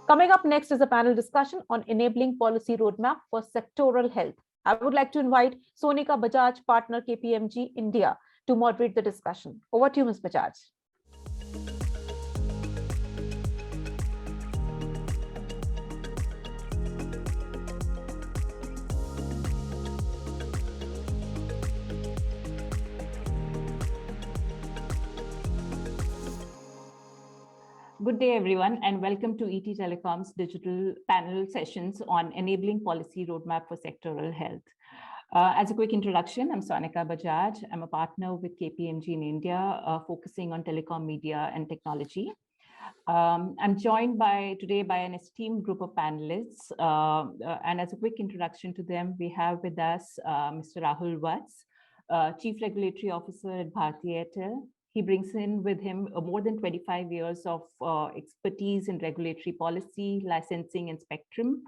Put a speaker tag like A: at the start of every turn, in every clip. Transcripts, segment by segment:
A: Coming up next is a panel discussion on enabling policy roadmap for sectoral health. I would like to invite Sonika Bajaj, partner KPMG India, to moderate the discussion. Over to you, Ms. Bajaj.
B: Good day, everyone, and welcome to ET Telecom's digital panel sessions on enabling policy roadmap for sectoral health. As a quick introduction, I'm Sonika Bajaj. I'm a partner with KPMG in India, focusing on telecom, media, and technology. I'm joined today by an esteemed group of panelists. And as a quick introduction to them, we have with us Mr. Rahul Vats, Chief Regulatory Officer at Bharti Airtel. He brings in with him more than 25 years of expertise in regulatory policy, licensing, and spectrum.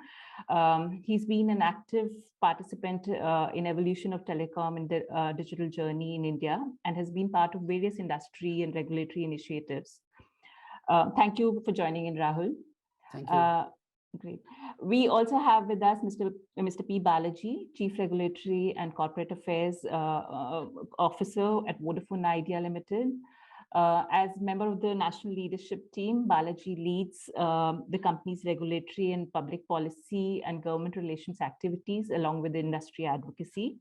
B: He's been an active participant in evolution of telecom and the digital journey in India, and has been part of various industry and regulatory initiatives. Thank you for joining in, Rahul.
C: Thank you.
B: Great. We also have with us Mr. P. Balaji, Chief Regulatory and Corporate Affairs Officer at Vodafone Idea Limited. As member of the national leadership team, Balaji leads the company's regulatory and public policy and government relations activities, along with industry advocacy,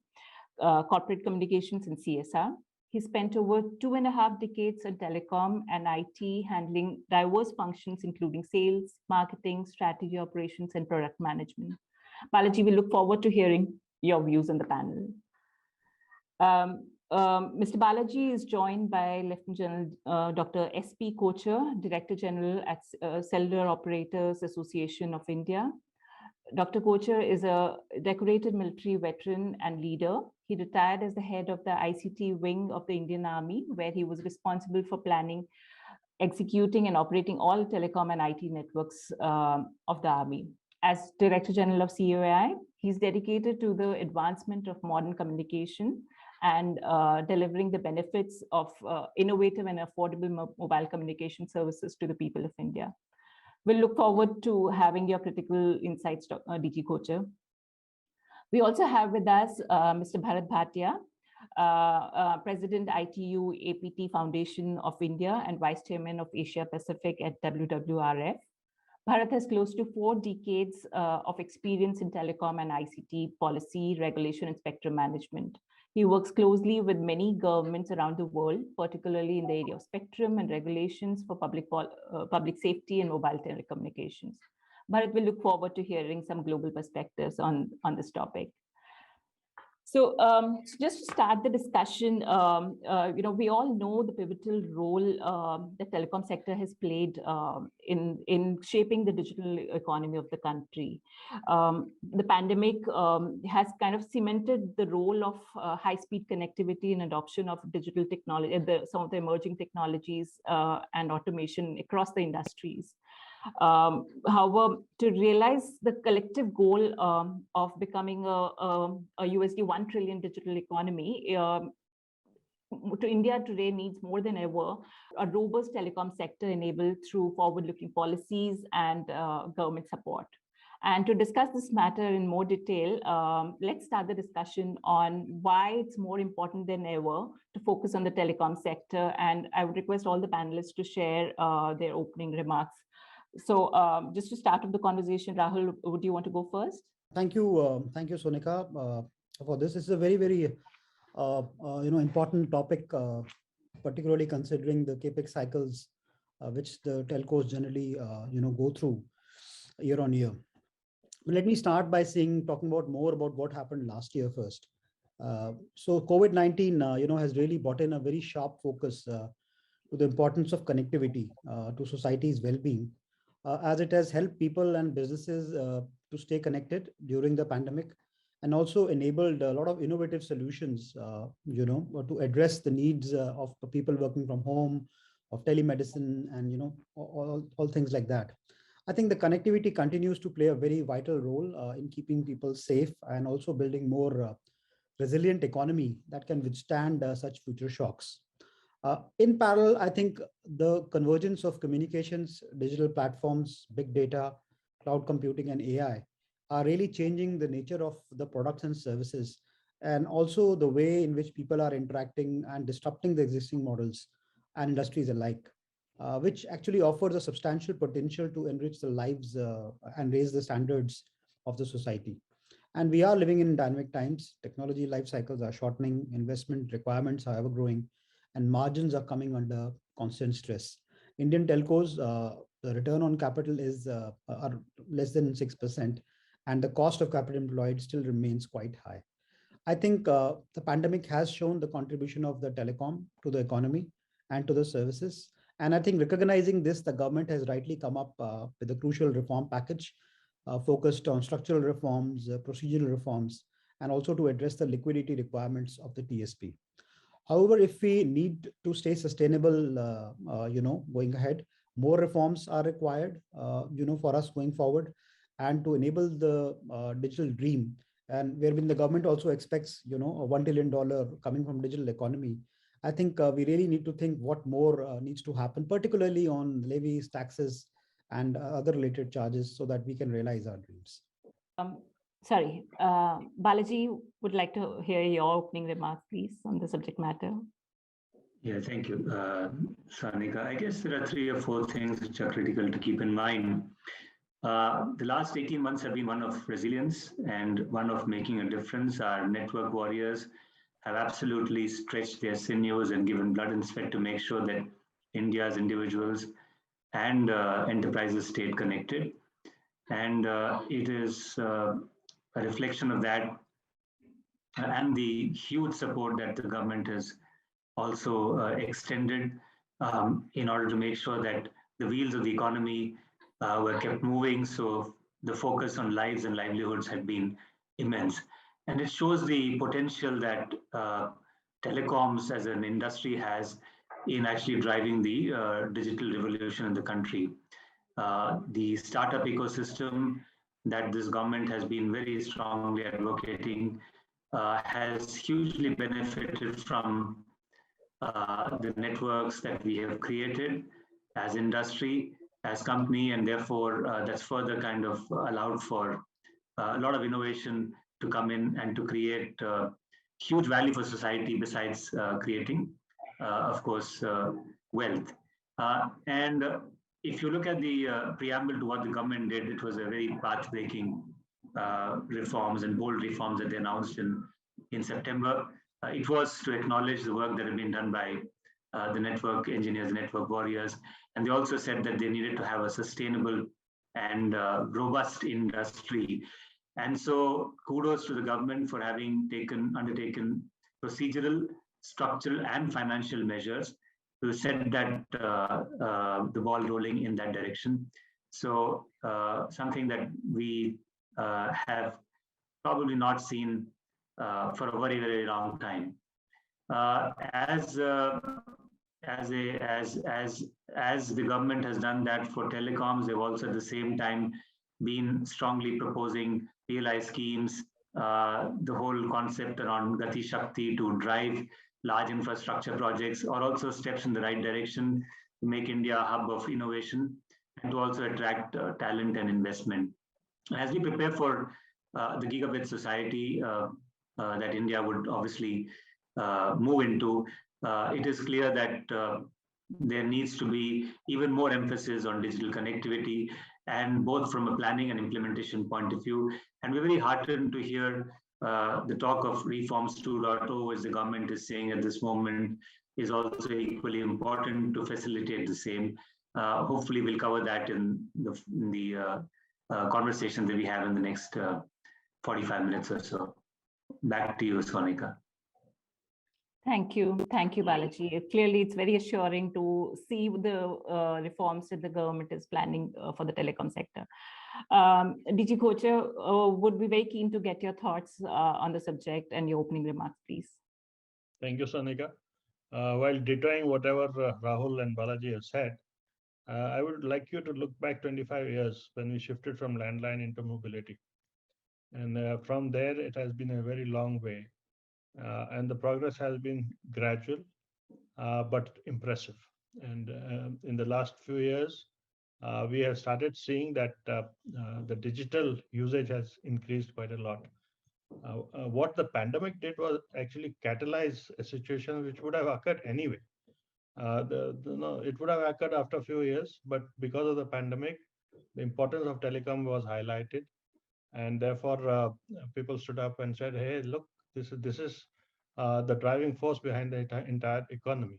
B: corporate communications, and CSR. He spent over 2.5 decades in telecom and IT, handling diverse functions, including sales, marketing, strategy operations, and product management. Balaji, we look forward to hearing your views on the panel. Mr. Balaji is joined by Lieutenant General Dr. S.P. Kochhar, Director General at Cellular Operators Association of India. Dr. Kochhar is a decorated military veteran and leader. He retired as the head of the ICT wing of the Indian Army, where he was responsible for planning, executing, and operating all telecom and IT networks of the Army. As Director General of COAI, he's dedicated to the advancement of modern communication and delivering the benefits of innovative and affordable mobile communication services to the people of India. We'll look forward to having your critical insights, DG Kochhar. We also have with us Mr. Bharat Bhatia, President ITU APT Foundation of India and Vice Chairman of Asia Pacific at WWRF. Bharat has close to 4 decades of experience in telecom and ICT policy, regulation, and spectrum management. He works closely with many governments around the world, particularly in the area of spectrum and regulations for public safety and mobile telecommunications. Bharat, we look forward to hearing some global perspectives on this topic. So just to start the discussion, we all know the pivotal role the telecom sector has played in shaping the digital economy of the country. The pandemic has kind of cemented the role of high-speed connectivity and adoption of digital technology, some of the emerging technologies and automation across the industries. However, to realize the collective goal of becoming a USD 1 trillion digital economy, to India today needs more than ever a robust telecom sector enabled through forward-looking policies and government support. And to discuss this matter in more detail, let's start the discussion on why it's more important than ever to focus on the telecom sector. And I would request all the panelists to share their opening remarks. So just to start off the conversation, Rahul, would you want to go first?
C: Thank you, Sonika, for this. It's a very, very important topic, particularly considering the capex cycles which the telcos generally go through year on year. But let me start by talking more about what happened last year first. So COVID-19 has really brought in a very sharp focus to the importance of connectivity to society's well-being, as it has helped people and businesses to stay connected during the pandemic, and also enabled a lot of innovative solutions, to address the needs of people working from home, of telemedicine, and all things like that. I think the connectivity continues to play a very vital role in keeping people safe and also building more resilient economy that can withstand such future shocks. In parallel, I think the convergence of communications, digital platforms, big data, cloud computing, and AI are really changing the nature of the products and services, and also the way in which people are interacting and disrupting the existing models and industries alike, which actually offers a substantial potential to enrich the lives and raise the standards of the society. And we are living in dynamic times. Technology life cycles are shortening, investment requirements are ever growing, and margins are coming under constant stress. Indian telcos, the return on capital is are less than 6%, and the cost of capital employed still remains quite high. I think the pandemic has shown the contribution of the telecom to the economy and to the services. And I think recognizing this, the government has rightly come up with a crucial reform package focused on structural reforms, procedural reforms, and also to address the liquidity requirements of the TSP. However, if we need to stay sustainable, going ahead, more reforms are required, for us going forward, and to enable the digital dream, and wherein the government also expects, a $1 trillion coming from digital economy. I think we really need to think what more needs to happen, particularly on levies, taxes, and other related charges, so that we can realize our dreams.
B: Sorry, Balaji would like to hear your opening remarks, please, on the subject matter.
D: Yeah, thank you, Sonika. I guess there are 3 or 4 things which are critical to keep in mind. The last 18 months have been one of resilience and one of making a difference. Our network warriors have absolutely stretched their sinews and given blood and sweat to make sure that India's individuals and enterprises stayed connected. And it is a reflection of that and the huge support that the government has also extended in order to make sure that the wheels of the economy were kept moving. So the focus on lives and livelihoods had been immense. And it shows the potential that telecoms as an industry has in actually driving the digital revolution in the country. The startup ecosystem that this government has been very strongly advocating has hugely benefited from the networks that we have created as industry, as company, and therefore that's further kind of allowed for a lot of innovation to come in and to create huge value for society besides creating, of course, wealth. And if you look at the preamble to what the government did, it was a very path-breaking reforms and bold reforms that they announced in September. It was to acknowledge the work that had been done by the network engineers, network warriors, and they also said that they needed to have a sustainable and robust industry. And so kudos to the government for having undertaken procedural, structural, and financial measures to set that the ball rolling in that direction. So something that we have probably not seen for a very, very long time. As the government has done that for telecoms, they've also at the same time been strongly proposing PLI schemes, the whole concept around Gati Shakti to drive large infrastructure projects are also steps in the right direction to make India a hub of innovation and to also attract talent and investment. As we prepare for the gigabit society that India would obviously move into, it is clear that there needs to be even more emphasis on digital connectivity, and both from a planning and implementation point of view. And we're very heartened to hear the talk of reforms 2.0, as the government is saying at this moment, is also equally important to facilitate the same. Hopefully, we'll cover that in the conversation that we have in the next 45 minutes or so. Back to you, Sonika.
B: Thank you, Balaji. Clearly, it's very assuring to see the reforms that the government is planning for the telecom sector. DG Kochhar would be very keen to get your thoughts on the subject and your opening remarks, please.
E: Thank you, Sonika. While dittoing whatever Rahul and Balaji have said, I would like you to look back 25 years when we shifted from landline into mobility. And from there, it has been a very long way. And the progress has been gradual, but impressive. And in the last few years, we have started seeing that the digital usage has increased quite a lot. What the pandemic did was actually catalyze a situation which would have occurred anyway. It would have occurred after a few years, but because of the pandemic, the importance of telecom was highlighted, and therefore people stood up and said, "Hey, look, this is the driving force behind the entire economy."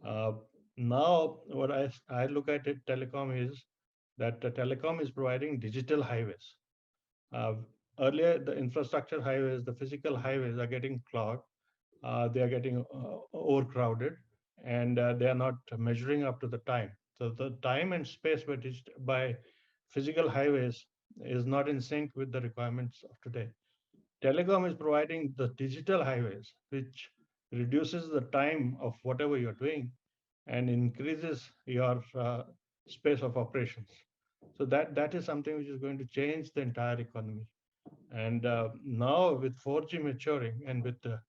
E: Uh, Now, what I look at it, telecom is that the telecom is providing digital highways. Uh, Earlier, the infrastructure highways, the physical highways are getting clogged. They are getting overcrowded, and they are not measuring up to the time. So the time and space by physical highways is not in sync with the requirements of today. Telecom is providing the digital highways, which reduces the time of whatever you're doing and increases your space of operations. So that is something which is going to change the entire economy. And now with 4G maturing and with the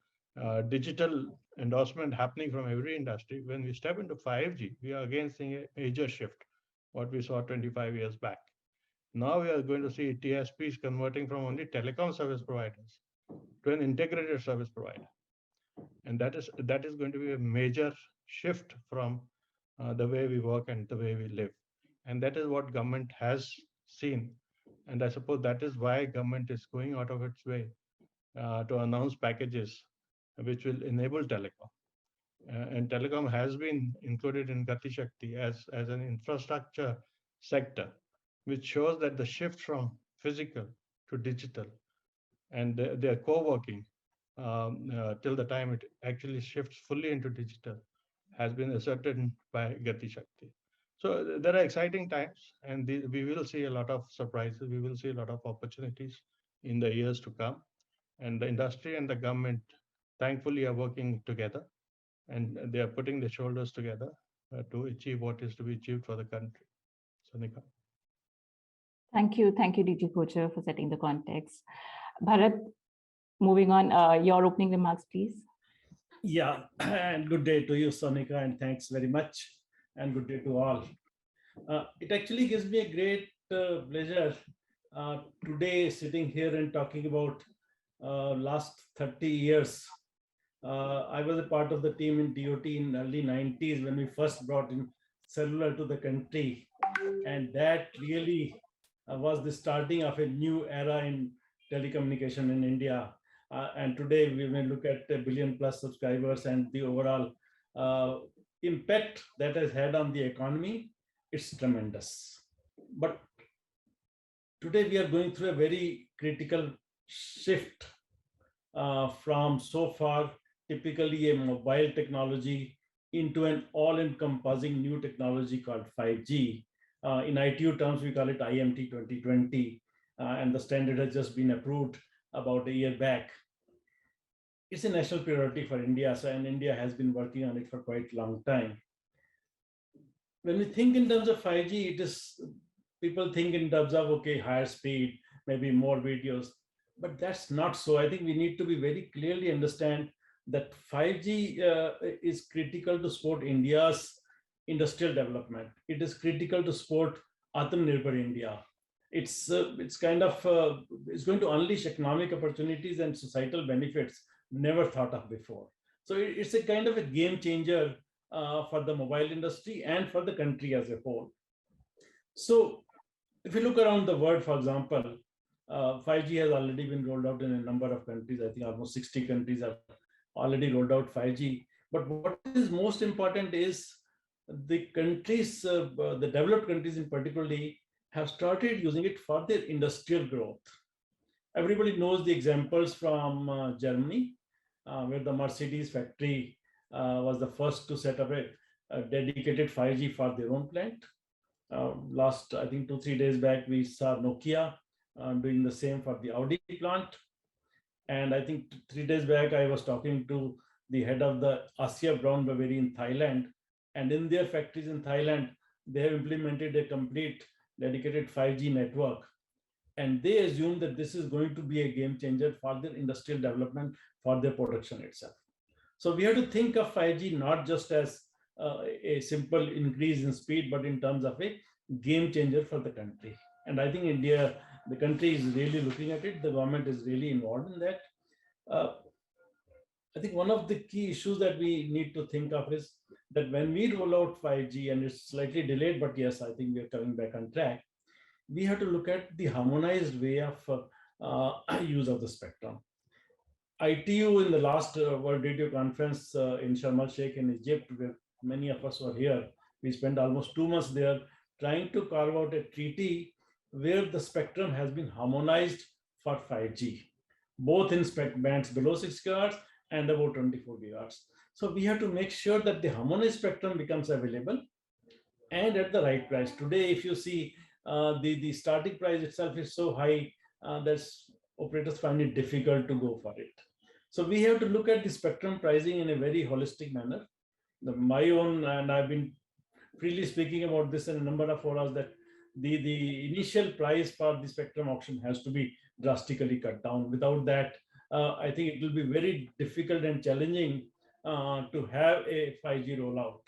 E: digital endorsement happening from every industry, when we step into 5G, we are again seeing a major shift, what we saw 25 years back. Now we are going to see TSPs converting from only telecom service providers to an integrated service provider. And that is going to be a major shift from the way we work and the way we live. And that is what government has seen. And I suppose that is why government is going out of its way to announce packages which will enable telecom. And telecom has been included in Gati Shakti as an infrastructure sector, which shows that the shift from physical to digital and their co-working till the time it actually shifts fully into digital has been asserted by Gati Shakti. So there are exciting times, and we will see a lot of surprises. We will see a lot of opportunities in the years to come. And the industry and the government, thankfully, are working together, and they are putting their shoulders together to achieve what is to be achieved for the country. Sonika.
B: Thank you, DG Kochhar, for setting the context. Bharat, moving on, your opening remarks, please.
F: Yeah, and good day to you, Sonika, and thanks very much, and good day to all. It actually gives me a great pleasure today sitting here and talking about last 30 years. I was a part of the team in DOT in early 90s when we first brought in cellular to the country, and that really was the starting of a new era in telecommunication in India. And today we may look at 1 billion plus subscribers and the overall impact that has had on the economy. It's tremendous. But today we are going through a very critical shift from so far typically a mobile technology into an all-encompassing new technology called 5G. In ITU terms, we call it IMT 2020, and the standard has just been approved about a year back. It's a national priority for India, and India has been working on it for quite a long time. When we think in terms of 5G, people think in terms of, okay, higher speed, maybe more videos, but that's not so. I think we need to be very clearly understand that 5G is critical to support India's industrial development. It is critical to support Atmanirbhar India. It's kind of, it's going to unleash economic opportunities and societal benefits never thought of before. So it's a kind of a game changer for the mobile industry and for the country as a whole. So if you look around the world, for example, 5G has already been rolled out in a number of countries. I think almost 60 countries have already rolled out 5G. But what is most important is the countries, the developed countries in particularly, have started using it for their industrial growth. Everybody knows the examples from Germany, where the Mercedes factory was the first to set up a dedicated 5G for their own plant. Last, I think 2-3 days back, we saw Nokia doing the same for the Audi plant. And I think 3 days back, I was talking to the head of the Asia Brown Boveri in Thailand. And in their factories in Thailand, they have implemented a complete dedicated 5G network. And they assume that this is going to be a game changer for their industrial development, for their production itself. So we have to think of 5G not just as a simple increase in speed, but in terms of a game changer for the country. And I think India, the country is really looking at it. The government is really involved in that. I think one of the key issues that we need to think of is that when we roll out 5G, and it's slightly delayed, but yes, I think we are coming back on track, we have to look at the harmonized way of use of the spectrum. ITU in the last World Radio Conference in Sharm el-Sheikh in Egypt, where many of us were here, we spent almost 2 months there trying to carve out a treaty where the spectrum has been harmonized for 5G, both in spec bands below 6 GHz and about 24 GHz. So we have to make sure that the harmonized spectrum becomes available and at the right price. Today, if you see the starting price itself is so high that operators find it difficult to go for it. So we have to look at the spectrum pricing in a very holistic manner. My own, and I've been freely speaking about this in a number of forums, that the initial price for the spectrum auction has to be drastically cut down. Without that, I think it will be very difficult and challenging to have a 5G rollout,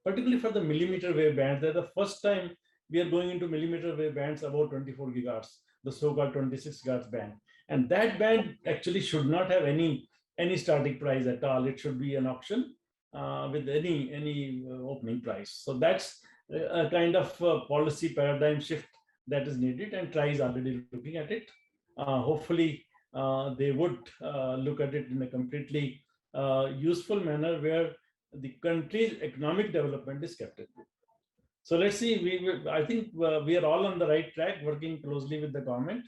F: particularly for the millimeter wave bands. They're the first time we are going into millimeter wave bands about 24 GHz, the so-called 26 GHz band. And that band actually should not have any starting price at all. It should be an auction with any opening price. So that's a kind of policy paradigm shift that is needed, and TRAI is already looking at it. Hopefully, they would look at it in a completely useful manner where the country's economic development is kept in view. So let's see, I think we are all on the right track, working closely with the government.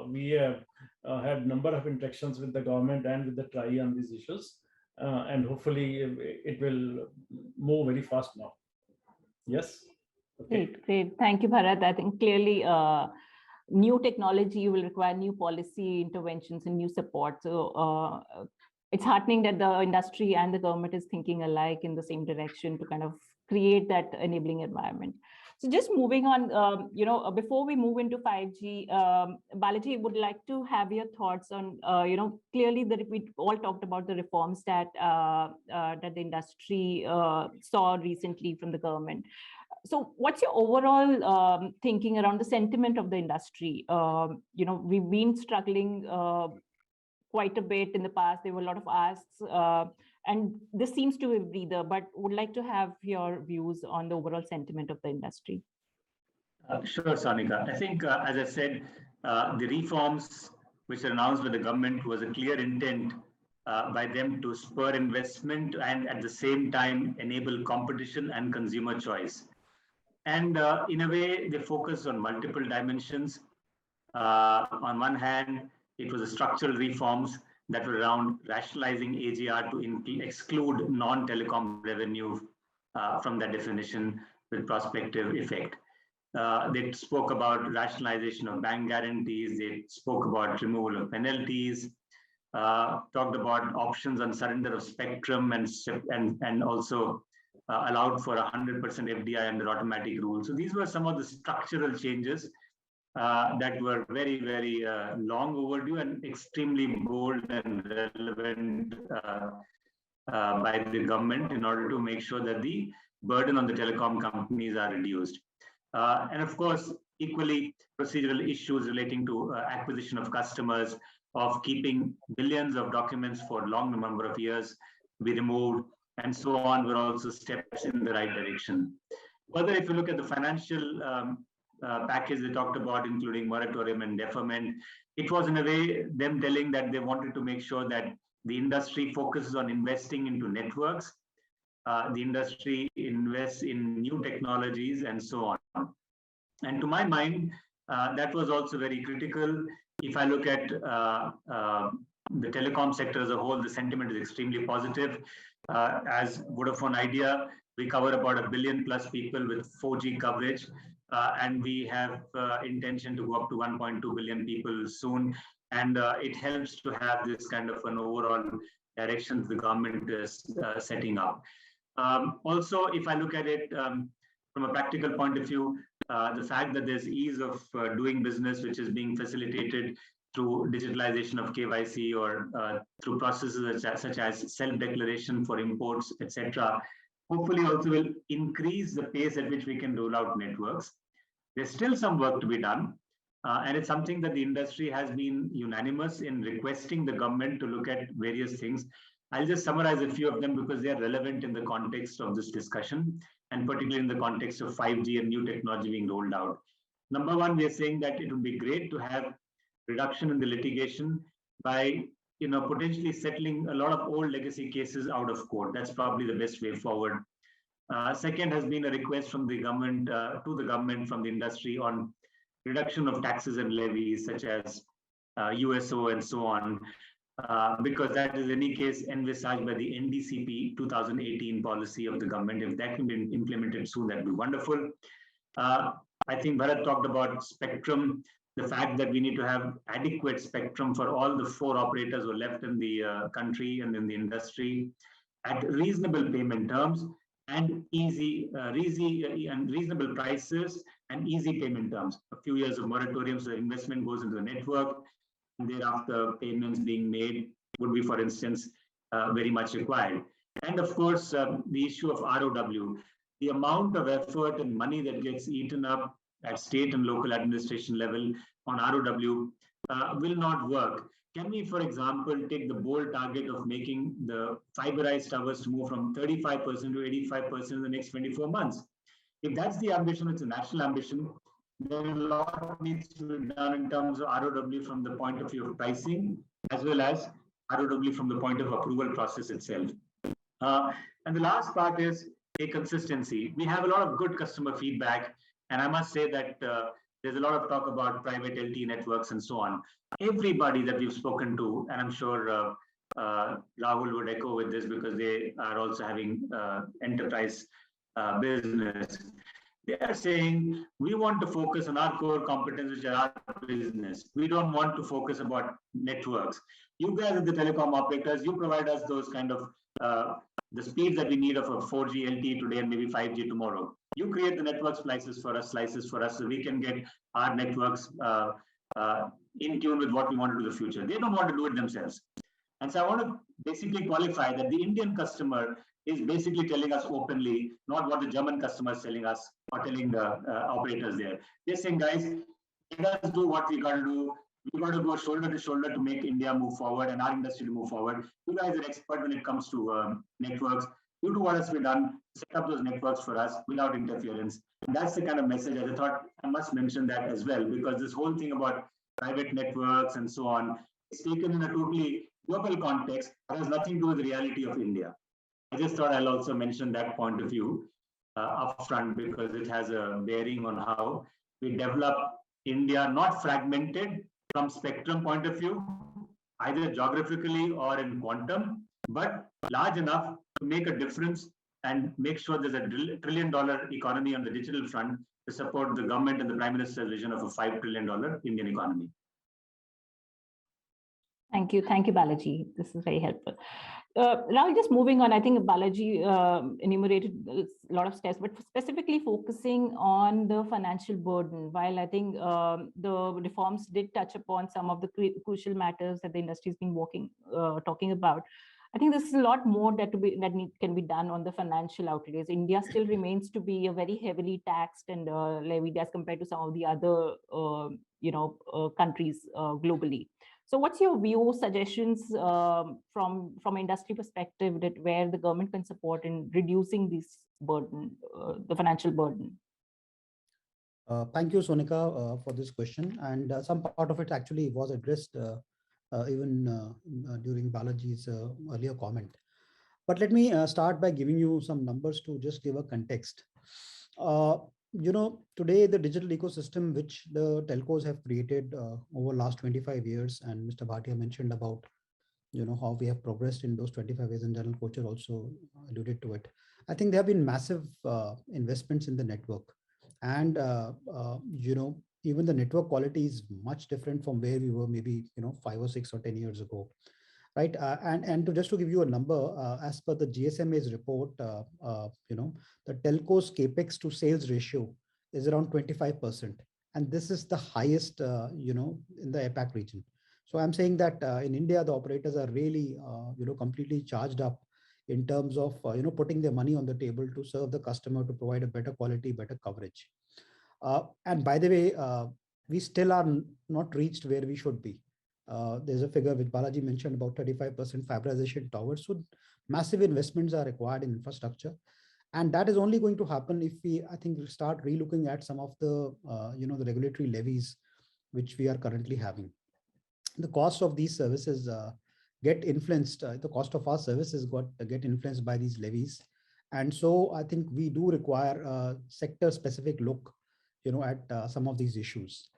F: We have had a number of interactions with the government and with the TRAI on these issues. And hopefully it will move very fast now. Yes. Okay.
B: Great. Thank you, Bharat. I think clearly new technology will require new policy interventions and new support. So it's heartening that the industry and the government is thinking alike in the same direction to kind of create that enabling environment. So just moving on, before we move into 5G, Balaji, would like to have your thoughts on, clearly that we all talked about the reforms that the industry saw recently from the government. So what's your overall thinking around the sentiment of the industry? We've been struggling quite a bit in the past. There were a lot of asks, and this seems to be a breather, but would like to have your views on the overall sentiment of the industry.
D: Sure, Sonika. I think, as I said, the reforms which are announced by the government was a clear intent by them to spur investment and at the same time enable competition and consumer choice. And in a way, they focused on multiple dimensions. On one hand, it was a structural reforms that were around rationalizing AGR to exclude non-telecom revenue from that definition with prospective effect. They spoke about rationalization of bank guarantees. They spoke about removal of penalties, talked about options on surrender of spectrum, and also allowed for 100% FDI under automatic rules. So these were some of the structural changes that were very, very long overdue and extremely bold and relevant by the government in order to make sure that the burden on the telecom companies are reduced. And of course, equally procedural issues relating to acquisition of customers, of keeping billions of documents for a long number of years be removed, and so on, were also steps in the right direction. Further, if you look at the financial package they talked about, including moratorium and deferment, it was in a way them telling that they wanted to make sure that the industry focuses on investing into networks, the industry invests in new technologies, and so on. And to my mind, that was also very critical. If I look at the telecom sector as a whole, the sentiment is extremely positive. As Vodafone Idea, we cover about 1 billion plus people with 4G coverage, and we have intention to go up to 1.2 billion people soon. And it helps to have this kind of an overall direction the government is setting up. Also, if I look at it from a practical point of view, the fact that there's ease of doing business, which is being facilitated through digitalization of KYC or through processes such as self-declaration for imports, etc., hopefully also will increase the pace at which we can roll out networks. There's still some work to be done. And it's something that the industry has been unanimous in requesting the government to look at various things. I'll just summarize a few of them because they are relevant in the context of this discussion, and particularly in the context of 5G and new technology being rolled out. Number one, we are saying that it would be great to have reduction in the litigation by potentially settling a lot of old legacy cases out of court. That's probably the best way forward. Second has been a request from the government to the government from the industry on reduction of taxes and levies such as USO and so on, because that is in any case envisaged by the NDCP 2018 policy of the government. If that can be implemented soon, that'd be wonderful. I think Bharat talked about spectrum, the fact that we need to have adequate spectrum for all the 4 operators who are left in the country and in the industry at reasonable payment terms and reasonable prices and easy payment terms. A few years of moratorium so the investment goes into the network, and thereafter payments being made would be, for instance, very much required. And of course, the issue of ROW, the amount of effort and money that gets eaten up at state and local administration level on ROW will not work. Can we, for example, take the bold target of making the fiberized towers to move from 35% to 85% in the next 24 months? If that's the ambition, it's a national ambition, then a lot needs to be done in terms of ROW from the point of view of pricing, as well as ROW from the point of approval process itself. And the last part is a consistency. We have a lot of good customer feedback, and I must say that there's a lot of talk about private LTE networks and so on. Everybody that we've spoken to, and I'm sure Rahul would echo with this because they are also having enterprise business. They are saying, we want to focus on our core competence, which are our business. We don't want to focus about networks. You guys are the telecom operators, you provide us those kind of the speeds that we need of a 4G LTE today and maybe 5G tomorrow. You create the network slices for us, so we can get our networks in tune with what we want to do in the future. They don't want to do it themselves. And so I want to basically qualify that the Indian customer is basically telling us openly, not what the German customer is telling us or telling the operators there. They're saying, guys, let us do what we got to do. We got to go shoulder to shoulder to make India move forward and our industry to move forward. You guys are expert when it comes to networks. You do what has to be done, set up those networks for us without interference. And that's the kind of message I thought I must mention that as well, because this whole thing about private networks and so on is taken in a totally global context that has nothing to do with the reality of India. I just thought I'll also mention that point of view upfront because it has a bearing on how we develop India, not fragmented from spectrum point of view, either geographically or in quantum, but large enough to make a difference and make sure there's a $1 trillion economy on the digital front to support the government and the Prime Minister's vision of a $5 trillion Indian economy.
B: Thank you, Balaji. This is very helpful. Now, just moving on, I think Balaji enumerated a lot of steps, but specifically focusing on the financial burden. While I think the reforms did touch upon some of the crucial matters that the industry has been talking about, I think there's a lot more that can be done on the financial outlays. India still remains to be a very heavily taxed and levied as compared to some of the other countries globally. So what's your view, suggestions from industry perspective that where the government can support in reducing this burden, the financial burden?
C: Thank you, Sonika, for this question. And some part of it actually was addressed even during Balaji's earlier comment. But let me start by giving you some numbers to just give a context. Today the digital ecosystem which the telcos have created over last 25 years, and Mr. Bhatia mentioned about how we have progressed in those 25 years, and General Kochhar also alluded to it. I think there have been massive investments in the network, and even the network quality is much different from where we were maybe 5 or 6 or 10 years ago, right? And to give you a number, as per the GSMA's report, the telco's capex to sales ratio is around 25%, and this is the highest in the APAC region. So I'm saying that in India the operators are really completely charged up in terms of putting their money on the table to serve the customer, to provide a better quality, better coverage. And by the way, we still are not reached where we should be. There's a figure which Balaji mentioned about 35% fiberization towers. So massive investments are required in infrastructure. And that is only going to happen if we, I think, start relooking at some of the, the regulatory levies which we are currently having. The cost of these services get influenced, the cost of our services get influenced by these levies. And so I think we do require a sector specific look, at some of these issues.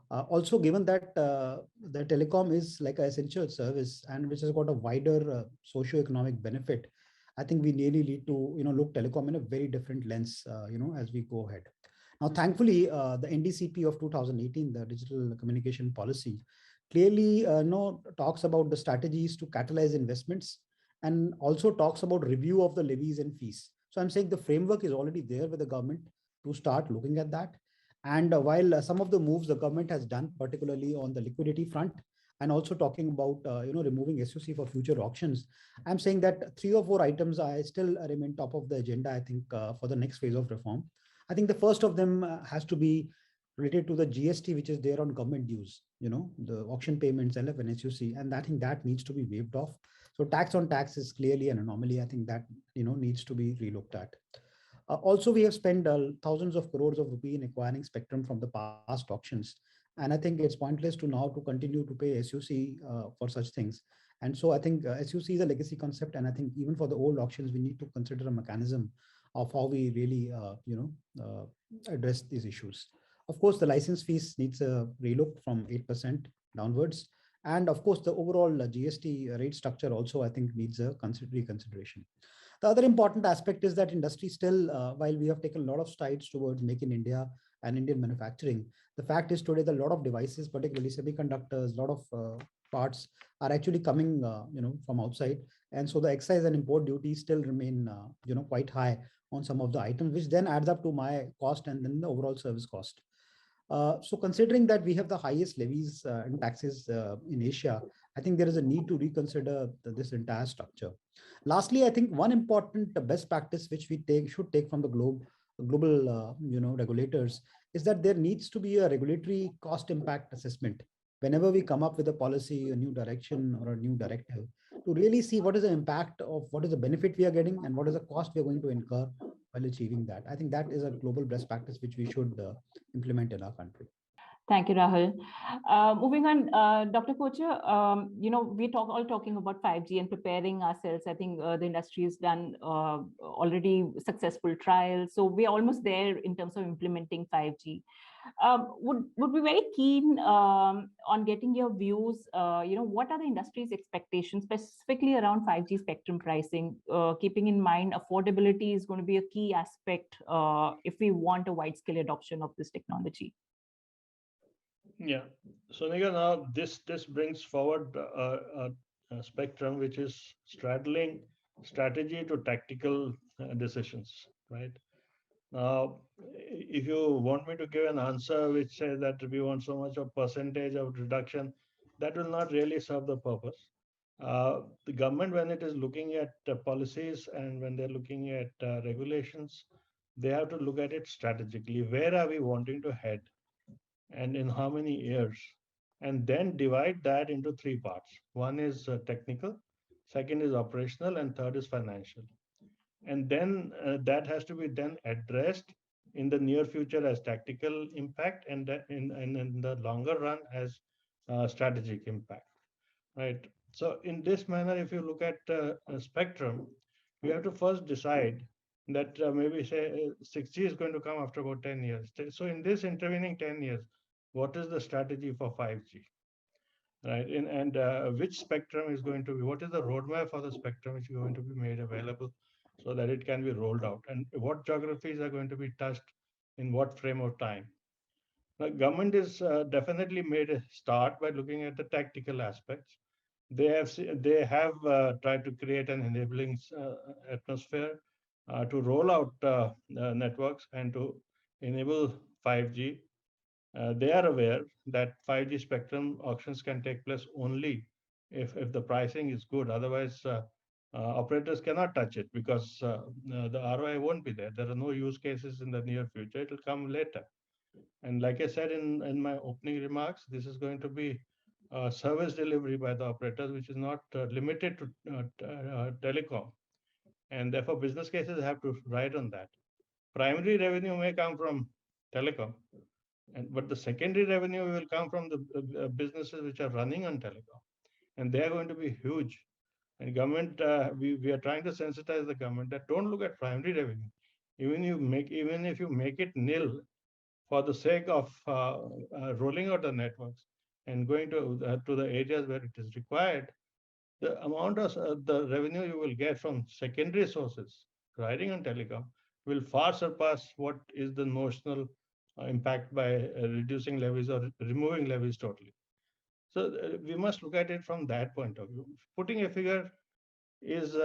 C: Also, given that the telecom is like an essential service and which has got a wider socio-economic benefit, I think we really need to, look telecom in a very different lens, as we go ahead. Now, thankfully, the NDCP of 2018, the Digital Communication Policy, clearly talks about the strategies to catalyze investments and also talks about review of the levies and fees. So I'm saying the framework is already there with the government to start looking at that. And while some of the moves the government has done, particularly on the liquidity front, and also talking about removing SUC for future auctions, I'm saying that 3 or 4 items I still remain top of the agenda, I think, for the next phase of reform. I think the first of them has to be related to the GST, which is there on government dues, the auction payments, LF and SUC, and I think that needs to be waived off. So tax on tax is clearly an anomaly. I think that, needs to be relooked at. Also, we have spent thousands of crores of rupees in acquiring spectrum from the past auctions. And I think it's pointless to now to continue to pay SUC for such things. And so I think SUC is a legacy concept. And I think even for the old auctions, we need to consider a mechanism of how we really, address these issues. Of course, the license fees needs a relook from 8% downwards. And of course, the overall GST rate structure also, I think, needs a reconsideration. The other important aspect is that industry still, while we have taken a lot of strides towards Make in India and Indian manufacturing, the fact is today that a lot of devices, particularly semiconductors, a lot of parts are actually coming, from outside. And so the excise and import duties still remain, quite high on some of the items, which then adds up to my cost and then the overall service cost. So considering that we have the highest levies and taxes in Asia, I think there is a need to reconsider this entire structure. Lastly, I think one important best practice which we should take from the global regulators is that there needs to be a regulatory cost impact assessment whenever we come up with a policy, a new direction or a new directive, to really see what is the impact of what is the benefit we are getting and what is the cost we are going to incur while achieving that. I think that is a global best practice which we should implement in our country.
B: Thank you, Rahul. Moving on, Dr. Kochhar, we're all talking about 5G and preparing ourselves. I think the industry has done already successful trials. So we're almost there in terms of implementing 5G. Would be very keen on getting your views. What are the industry's expectations specifically around 5G spectrum pricing, keeping in mind affordability is going to be a key aspect if we want a wide-scale adoption of this technology.
E: Yeah, Sonika, now this brings forward a spectrum which is straddling strategy to tactical decisions, right? Now, if you want me to give an answer which says that we want so much of percentage of reduction, that will not really serve the purpose. The government, when it is looking at policies and when they're looking at regulations, they have to look at it strategically. Where are we wanting to head? And in how many years, and then divide that into 3 parts. One is technical, second is operational, and third is financial. And then that has to be then addressed in the near future as tactical impact, and in the longer run as strategic impact, right? So in this manner, if you look at a spectrum, we have to first decide that maybe say 6G is going to come after about 10 years. So in this intervening 10 years, what is the strategy for 5G, right? And which spectrum is going to be, what is the roadmap for the spectrum which is going to be made available so that it can be rolled out, and what geographies are going to be touched in what frame of time? The government is definitely made a start by looking at the tactical aspects. They have tried to create an enabling atmosphere to roll out networks and to enable 5G. They are aware that 5G spectrum auctions can take place only if the pricing is good. Otherwise, operators cannot touch it because the ROI won't be there. There are no use cases in the near future. It will come later. And like I said in my opening remarks, this is going to be service delivery by the operators, which is not limited to telecom. And therefore, business cases have to ride on that. Primary revenue may come from telecom, but the secondary revenue will come from the businesses which are running on telecom. And they are going to be huge. And government, we are trying to sensitize the government that don't look at primary revenue. Even if you make it nil for the sake of rolling out the networks and going to the areas where it is required, the amount of the revenue you will get from secondary sources riding on telecom will far surpass what is the notional impact by reducing levies or removing levies totally. So we must look at it from that point of view. Putting a figure is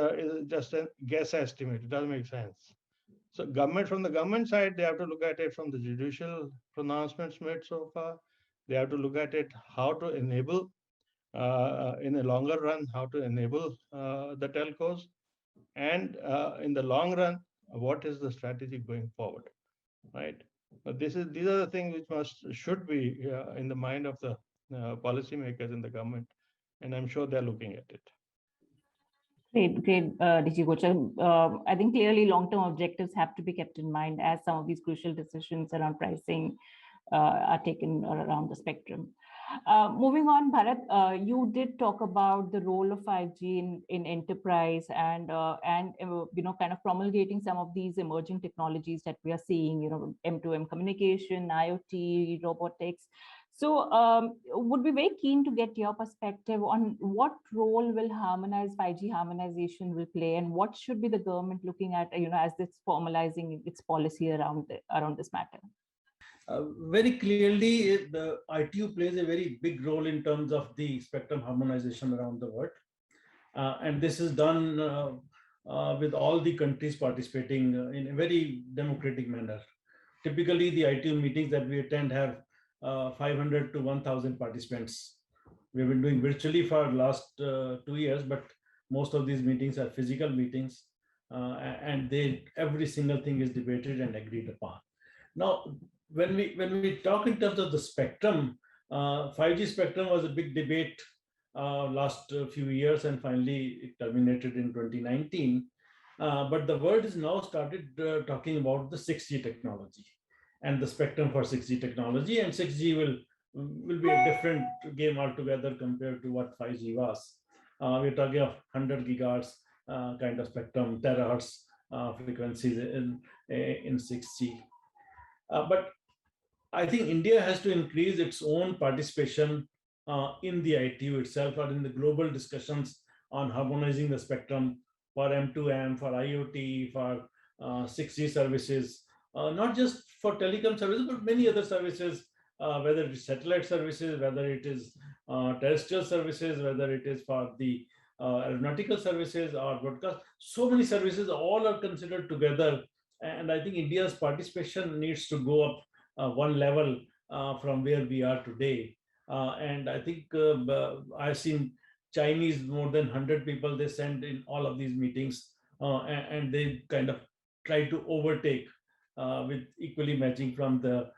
E: just a guess estimate. It doesn't make sense. So from the government side, they have to look at it from the judicial pronouncements made so far. They have to look at it how to enable in a longer run, how to enable the telcos, and in the long run, what is the strategy going forward, right? These are the things which should be in the mind of the policymakers in the government, and I'm sure they're looking at it.
B: Great, DG Kochhar. I think clearly long-term objectives have to be kept in mind as some of these crucial decisions around pricing are taken around the spectrum. Moving on, Bharat, you did talk about the role of 5G in enterprise and kind of promulgating some of these emerging technologies that we are seeing, M2M communication, IoT, robotics. So would be very keen to get your perspective on what role will 5G harmonization will play, and what should be the government looking at, as it's formalizing its policy around this matter.
F: Very clearly, the ITU plays a very big role in terms of the spectrum harmonization around the world. And this is done with all the countries participating in a very democratic manner. Typically, the ITU meetings that we attend have 500 to 1,000 participants. We've been doing virtually for the last 2 years, but most of these meetings are physical meetings, and every single thing is debated and agreed upon. Now, when we talk in terms of the spectrum, 5G spectrum was a big debate last few years, and finally it terminated in 2019. But the world has now started talking about the 6G technology and the spectrum for 6G technology, and 6G will be a different game altogether compared to what 5G was. We're talking of 100 gigahertz kind of spectrum, terahertz frequencies in 6G. But I think India has to increase its own participation in the ITU itself or in the global discussions on harmonizing the spectrum for M2M, for IoT, for 6G services, not just for telecom services, but many other services, whether it is satellite services, whether it is terrestrial services, whether it is for the aeronautical services or broadcast. So many services, all are considered together. And I think India's participation needs to go up one level from where we are today. And I think I've seen Chinese, more than 100 people they send in all of these meetings, and they kind of try to overtake with equally matching from the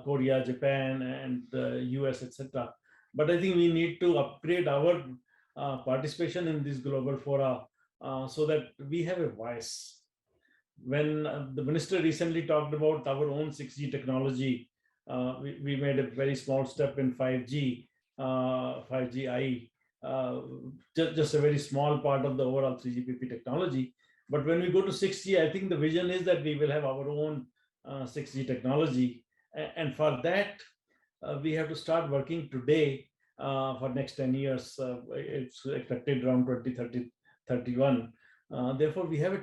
F: Korea, Japan, and the US, etc. But I think we need to upgrade our participation in this global fora so that we have a voice. When the minister recently talked about our own 6G technology, we made a very small step in 5G, 5GI, just a very small part of the overall 3GPP technology. But when we go to 6G, I think the vision is that we will have our own 6G technology. And for that, we have to start working today for next 10 years. It's expected around 2030, 31. Therefore, we have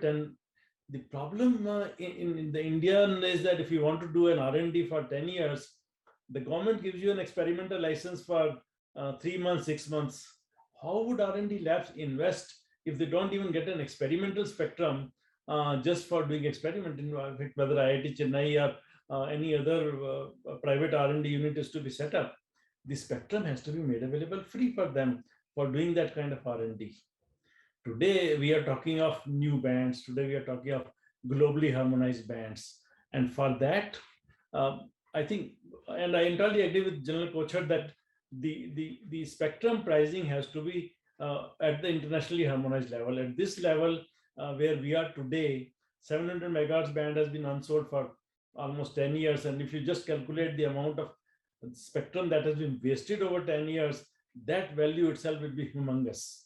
F: the problem in the Indian is that if you want to do an R&D for 10 years, the government gives you an experimental license for 3 months, 6 months. How would R&D labs invest if they don't even get an experimental spectrum just for doing experiment, whether IIT Chennai or any other private R&D unit is to be set up? The spectrum has to be made available free for them for doing that kind of R&D. Today, we are talking of new bands. Today, we are talking of globally harmonized bands. And for that, I think, and I entirely agree with General Kochhar that the spectrum pricing has to be at the internationally harmonized level. At this level, where we are today, 700 megahertz band has been unsold for almost 10 years. And if you just calculate the amount of spectrum that has been wasted over 10 years, that value itself will be humongous.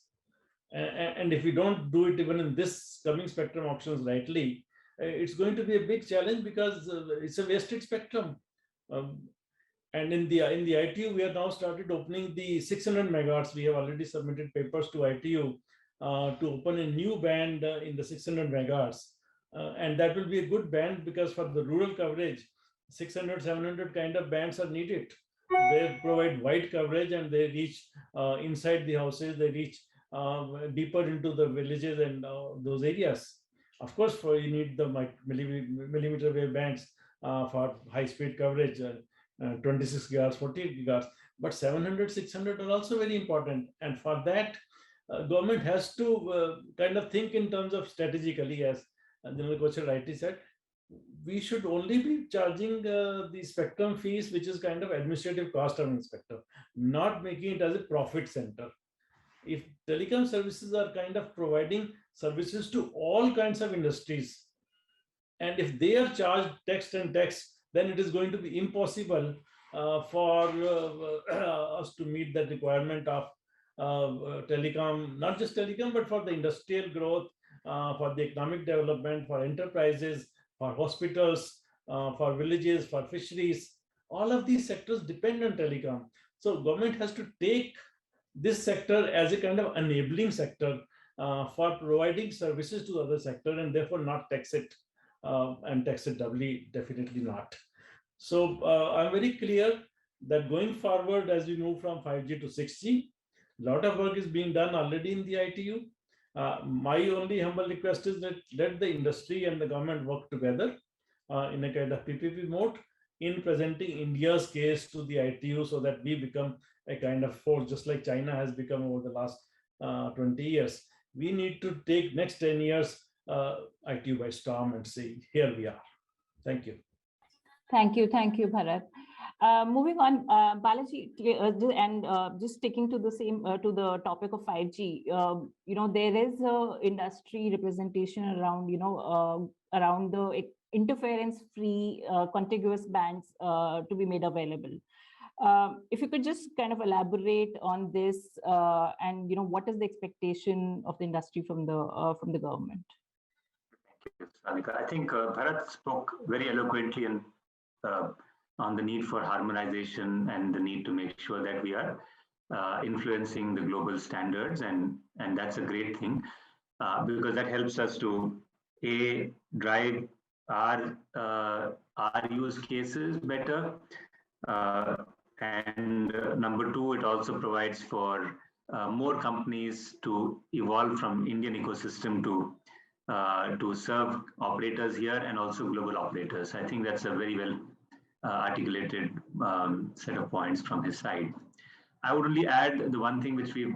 F: And if we don't do it even in this coming spectrum auctions rightly, it's going to be a big challenge because it's a wasted spectrum. And in the ITU, we have now started opening the 600 megahertz. We have already submitted papers to ITU to open a new band in the 600 megahertz. And that will be a good band because for the rural coverage, 600, 700 kind of bands are needed. They provide wide coverage and they reach inside the houses, they reach deeper into the villages and those areas. Of course, you need the millimeter wave bands for high-speed coverage, 26 gigahertz, 48 gigahertz. But 700, 600 are also very important. And for that, government has to kind of think in terms of strategically, as General Kochhar rightly said, we should only be charging the spectrum fees, which is kind of administrative cost of the spectrum, not making it as a profit center. If telecom services are kind of providing services to all kinds of industries, and if they are charged text and text, then it is going to be impossible for us to meet that requirement of telecom, not just telecom, but for the industrial growth, for the economic development, for enterprises, for hospitals, for villages, for fisheries. All of these sectors depend on telecom. So government has to take this sector as a kind of enabling sector for providing services to the other sector, and therefore not tax it and tax it doubly, definitely not. So I'm very clear that going forward, as we move from 5G to 6G, a lot of work is being done already in the ITU. My only humble request is that let the industry and the government work together in a kind of PPP mode in presenting India's case to the ITU so that we become a kind of force, just like China has become over the last 20 years. We need to take next 10 years ITU by storm and say, here we are. Thank you.
B: Thank you, Bharat. Moving on, Balaji, and just sticking to the same to the topic of 5G. There is industry representation around around the interference-free contiguous bands to be made available. If you could just kind of elaborate on this, and what is the expectation of the industry from the government?
D: Thank you, Sanika. I think Bharat spoke very eloquently and on the need for harmonization and the need to make sure that we are influencing the global standards, and that's a great thing because that helps us to drive our use cases better, and number two, it also provides for more companies to evolve from Indian ecosystem to serve operators here and also global operators. I think that's a very well articulated set of points from his side. I would only add the one thing which we've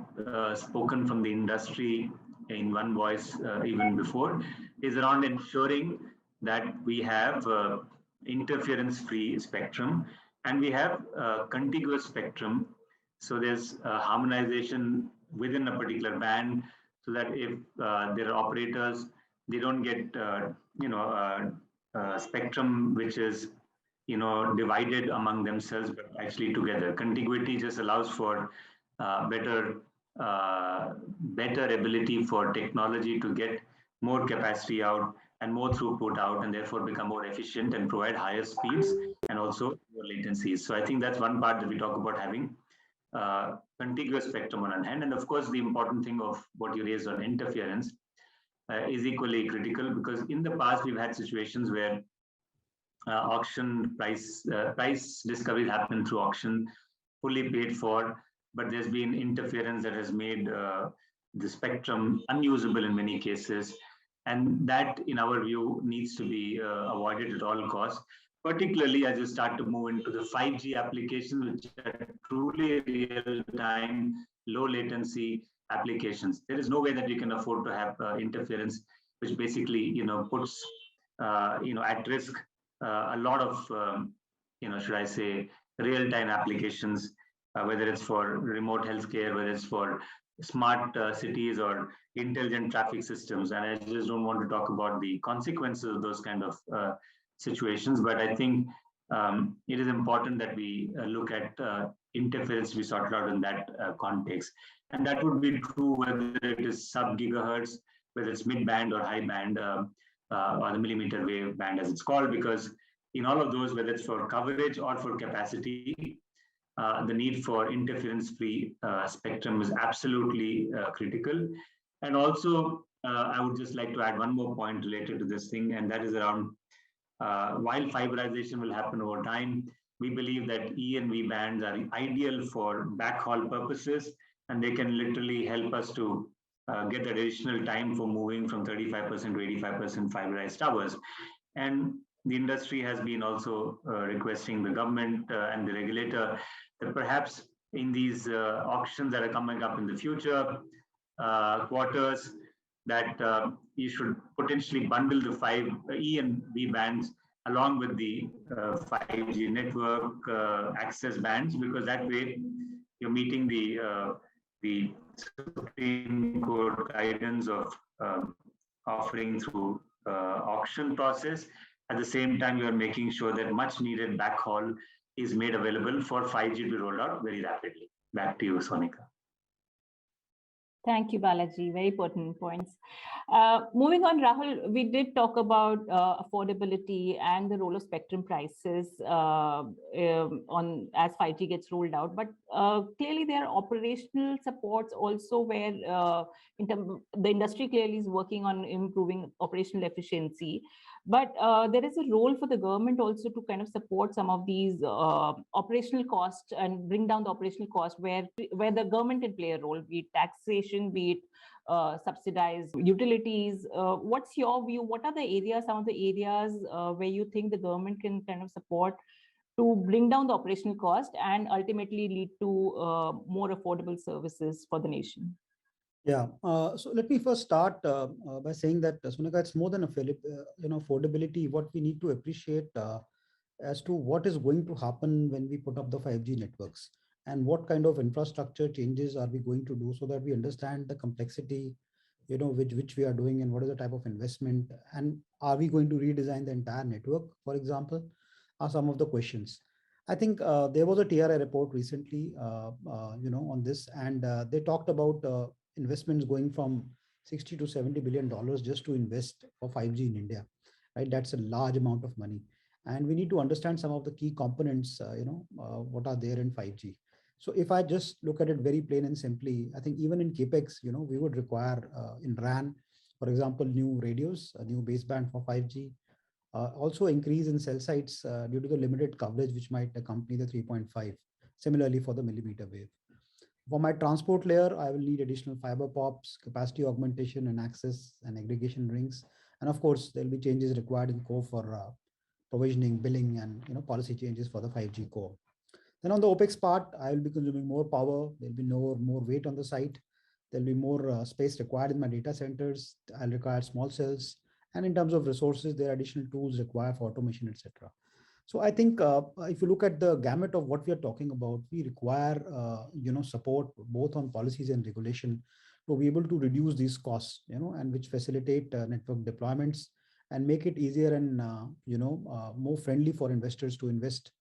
D: spoken from the industry in one voice even before is around ensuring that we have interference-free spectrum and we have contiguous spectrum. So there's harmonization within a particular band so that if there are operators, they don't get spectrum which is divided among themselves, but actually together. Contiguity just allows for better ability for technology to get more capacity out and more throughput out, and therefore become more efficient and provide higher speeds and also more latencies. So I think that's one part that we talk about, having contiguous spectrum on one hand. And of course, the important thing of what you raised on interference is equally critical, because in the past we've had situations where auction price discovery happened through auction, fully paid for, but there's been interference that has made the spectrum unusable in many cases. And that, in our view, needs to be avoided at all costs, particularly as you start to move into the 5G applications, which are truly real-time, low latency, applications. There is no way that we can afford to have interference, which basically, puts, at risk a lot of, should I say, real-time applications, whether it's for remote healthcare, whether it's for smart cities or intelligent traffic systems. And I just don't want to talk about the consequences of those kind of situations. But I think it is important that we look at interference we sorted out in that context. And that would be true whether it is sub-gigahertz, whether it's mid-band or high-band, or the millimeter wave band as it's called, because in all of those, whether it's for coverage or for capacity, the need for interference-free spectrum is absolutely critical. And also, I would just like to add one more point related to this thing, and that is around while fiberization will happen over time, we believe that E and V bands are ideal for backhaul purposes, and they can literally help us to get that additional time for moving from 35% to 85% fiberized towers. And the industry has been also requesting the government and the regulator that perhaps in these auctions that are coming up in the future quarters, that you should potentially bundle the 5 E and V bands along with the 5G network access bands, because that way you're meeting the Supreme Court guidance of offering through auction process. At the same time, you are making sure that much needed backhaul is made available for 5G to be rolled out very rapidly. Back to you, Sonika.
B: Thank you, Balaji. Very pertinent points. Moving on, Rahul, we did talk about affordability and the role of spectrum prices on as 5G gets rolled out. But clearly, there are operational supports also where the industry clearly is working on improving operational efficiency. But there is a role for the government also to kind of support some of these operational costs and bring down the operational cost where the government can play a role, be it taxation, be it subsidized utilities. What's your view? What are the areas, some of the areas where you think the government can kind of support to bring down the operational cost and ultimately lead to more affordable services for the nation?
C: Yeah, so let me first start by saying that, Sonika, it's more than affordability. What we need to appreciate as to what is going to happen when we put up the 5G networks and what kind of infrastructure changes are we going to do, so that we understand the complexity, which we are doing, and what is the type of investment, and are we going to redesign the entire network, for example, are some of the questions. I think there was a TRI report recently, on this, and they talked about investments going from 60 to 70 billion dollars just to invest for 5G in India, right? That's a large amount of money, and we need to understand some of the key components, what are there in 5G. So if I just look at it very plain and simply, I think even in CAPEX, we would require in RAN, for example, new radios, a new baseband for 5G, also increase in cell sites due to the limited coverage which might accompany the 3.5. Similarly for the millimeter wave. For my transport layer, I will need additional fiber pops, capacity augmentation and access and aggregation rings. And of course, there'll be changes required in core for provisioning, billing, and policy changes for the 5G core. Then on the OPEX part, I will be consuming more power. There'll be more weight on the site. There'll be more space required in my data centers. I'll require small cells. And in terms of resources, there are additional tools required for automation, etc. So I think if you look at the gamut of what we are talking about, we require support both on policies and regulation to be able to reduce these costs, and which facilitate network deployments and make it easier and more friendly for investors to invest,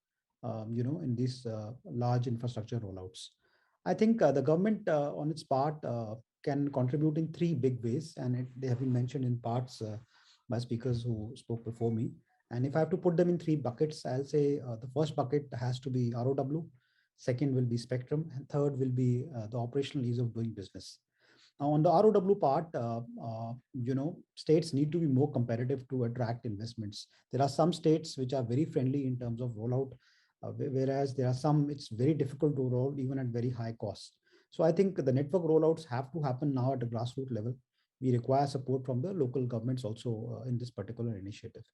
C: in these large infrastructure rollouts. I think the government on its part can contribute in 3 big ways, and they have been mentioned in parts by speakers who spoke before me. And if I have to put them in 3 buckets, I'll say the first bucket has to be ROW, second will be spectrum, and third will be the operational ease of doing business. Now on the ROW part, states need to be more competitive to attract investments. There are some states which are very friendly in terms of rollout, whereas there are some it's very difficult to roll even at very high costs. So I think the network rollouts have to happen now at a grassroots level. We require support from the local governments also in this particular initiative.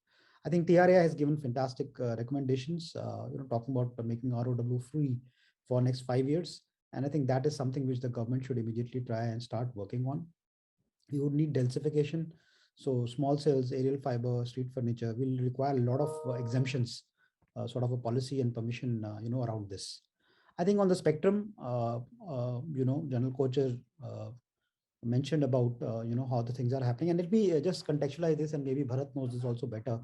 C: I think TRAI has given fantastic recommendations, talking about making ROW free for next 5 years. And I think that is something which the government should immediately try and start working on. We would need densification. So small cells, aerial fiber, street furniture will require a lot of exemptions, sort of a policy and permission, around this. I think on the spectrum, General Kocher mentioned about, how the things are happening. And let me just contextualize this, and maybe Bharat knows this also better.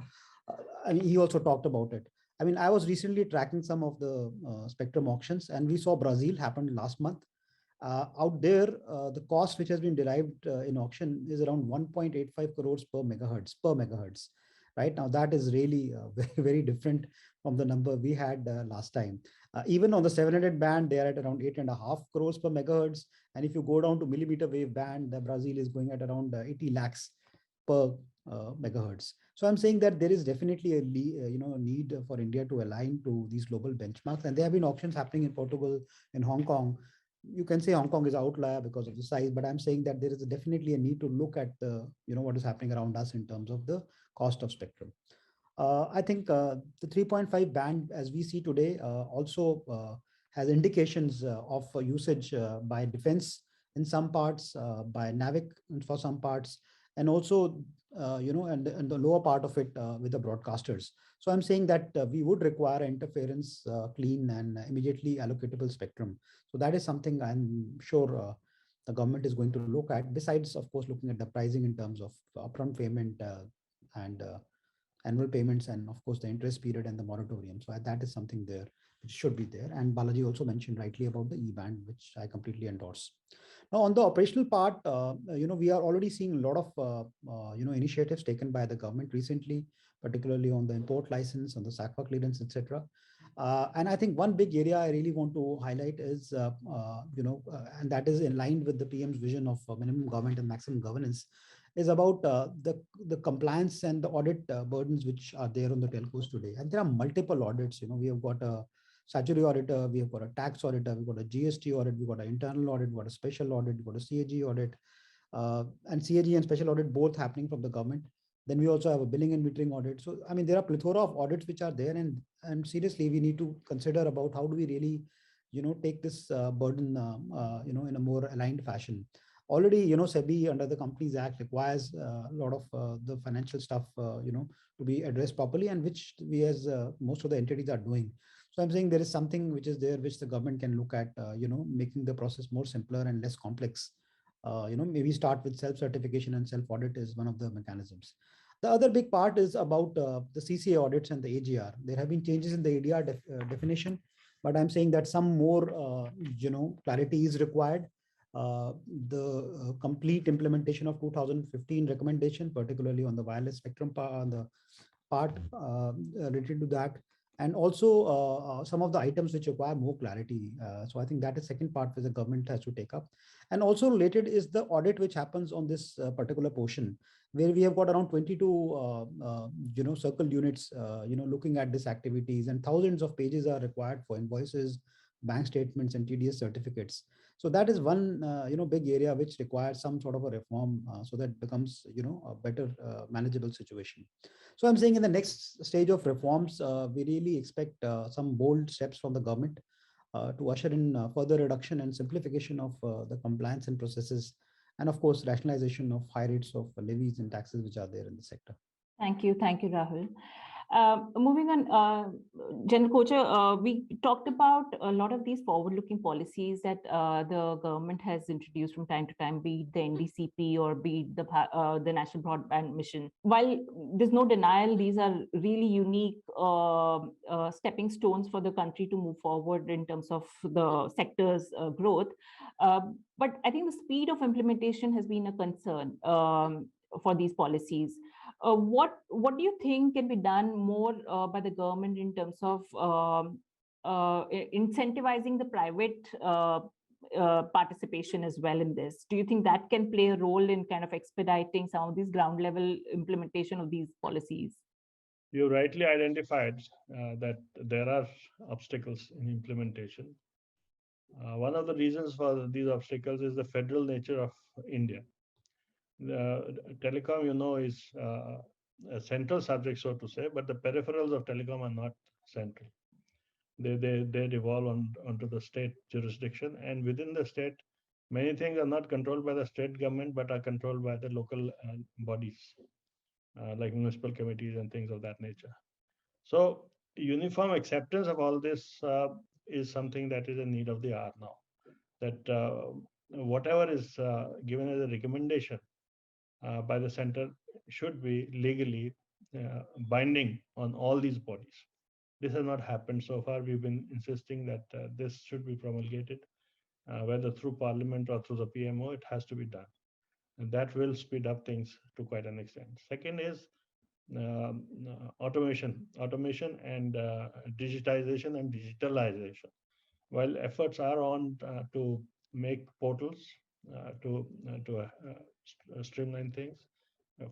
C: I mean, he also talked about it. I mean, I was recently tracking some of the spectrum auctions, and we saw Brazil happened last month. Out there, the cost which has been derived in auction is around 1.85 crores per megahertz. Right now, that is really very, very different from the number we had last time. Even on the 700 band, they are at around 8.5 crores per megahertz. And if you go down to millimeter wave band, the Brazil is going at around 80 lakhs per megahertz. So I'm saying that there is definitely a need for India to align to these global benchmarks. And there have been auctions happening in Portugal, in Hong Kong. You can say Hong Kong is outlier because of the size, but I'm saying that there is definitely a need to look at the, what is happening around us in terms of the cost of spectrum. I think the 3.5 band, as we see today, also has indications of usage by defense in some parts, by NAVIC for some parts, and also, and the lower part of it with the broadcasters. So I'm saying that we would require interference, clean and immediately allocatable spectrum. So that is something I'm sure the government is going to look at, besides, of course, looking at the pricing in terms of upfront payment and annual payments, and of course the interest period and the moratorium. So that is something there which should be there. And Balaji also mentioned rightly about the E-band, which I completely endorse. Now on the operational part, we are already seeing a lot of initiatives taken by the government recently, particularly on the import license, on the SACPA clearance, etc. And I think one big area I really want to highlight is, and that is in line with the PM's vision of minimum government and maximum governance, is about the compliance and the audit burdens which are there on the telcos today. And there are multiple audits. We have got a statutory auditor, we have got a tax auditor, we've got a GST audit, we've got an internal audit, we've got a special audit, we've got a CAG audit, and CAG and special audit both happening from the government. Then we also have a billing and metering audit. So, I mean, there are plethora of audits which are there, and seriously, we need to consider about how do we really, take this burden, in a more aligned fashion. Already, SEBI under the Companies Act requires a lot of the financial stuff, to be addressed properly, and which we as most of the entities are doing. So I'm saying there is something which is there which the government can look at, making the process more simpler and less complex. Maybe start with self-certification and self-audit is one of the mechanisms. The other big part is about the CCA audits and the AGR. There have been changes in the ADR definition, but I'm saying that some more, clarity is required. The complete implementation of 2015 recommendation, particularly on the wireless spectrum on the part related to that, and also some of the items which require more clarity. So I think that is second part which the government has to take up. And also related is the audit which happens on this particular portion, where we have got around 22 circle units, looking at these activities, and thousands of pages are required for invoices, bank statements, and TDS certificates. So that is one big area which requires some sort of a reform, so that becomes a better manageable situation. So I'm saying in the next stage of reforms, we really expect some bold steps from the government to usher in further reduction and simplification of the compliance and processes, and of course rationalization of high rates of levies and taxes which are there in the sector.
B: Thank you, Rahul. Moving on, General Kocher, we talked about a lot of these forward-looking policies that the government has introduced from time to time, be it the NDCP or be it the National Broadband Mission. While there's no denial, these are really unique stepping stones for the country to move forward in terms of the sector's growth. But I think the speed of implementation has been a concern for these policies. What do you think can be done more by the government in terms of incentivizing the private participation as well in this? Do you think that can play a role in kind of expediting some of these ground level implementation of these policies?
E: You rightly identified that there are obstacles in implementation. One of the reasons for these obstacles is the federal nature of India. The telecom, is a central subject, so to say, but the peripherals of telecom are not central. They devolve onto the state jurisdiction, and within the state, many things are not controlled by the state government, but are controlled by the local bodies, like municipal committees and things of that nature. So uniform acceptance of all this is something that is a need of the hour now. That whatever is given as a recommendation by the center should be legally binding on all these bodies. This has not happened so far. We've been insisting that this should be promulgated, whether through Parliament or through the PMO. It has to be done, and that will speed up things to quite an extent. Second is automation and digitization and digitalization. While efforts are on to make portals to streamline things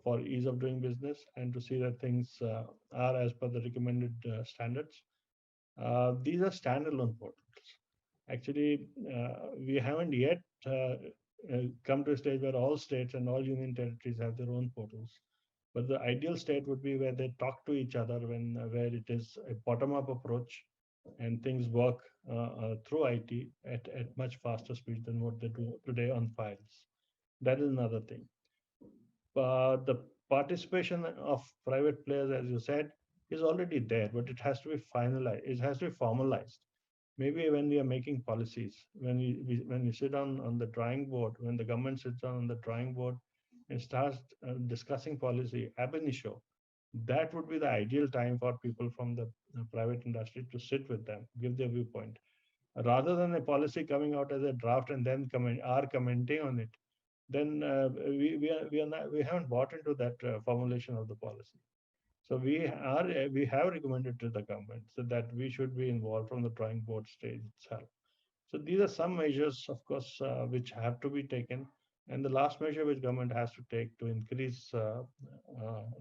E: for ease of doing business and to see that things are as per the recommended standards. These are standalone portals. Actually, we haven't yet come to a stage where all states and all union territories have their own portals. But the ideal state would be where they talk to each other, where it is a bottom-up approach and things work through IT at much faster speed than what they do today on files. That is another thing. The participation of private players, as you said, is already there, but it has to be finalized. It has to be formalized. Maybe when we are making policies, when we sit on the drawing board, when the government sits down on the drawing board and starts discussing policy ab initio, that would be the ideal time for people from the private industry to sit with them, give their viewpoint, rather than a policy coming out as a draft and then commenting on it. Then we haven't bought into that formulation of the policy. So we have recommended to the government so that we should be involved from the drawing board stage itself. So these are some measures, of course, which have to be taken. And the last measure which government has to take to increase the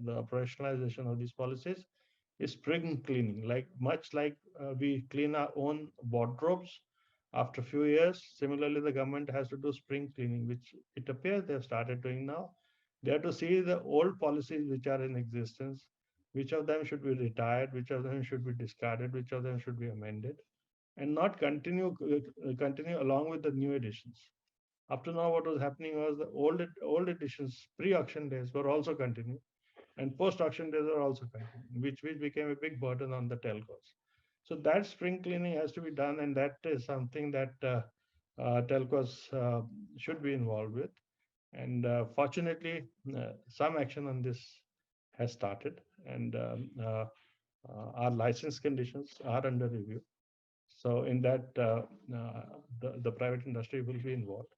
E: operationalization of these policies is spring cleaning. Much like we clean our own wardrobes after a few years, similarly, the government has to do spring cleaning, which it appears they have started doing now. They have to see the old policies which are in existence, which of them should be retired, which of them should be discarded, which of them should be amended, and not continue along with the new editions. Up to now, what was happening was the old editions, pre-auction days, were also continuing, and post-auction days are also continuing, which became a big burden on the telcos. So that spring cleaning has to be done, and that is something that telcos should be involved with. And fortunately, some action on this has started, and our license conditions are under review. So in that, the private industry will be involved.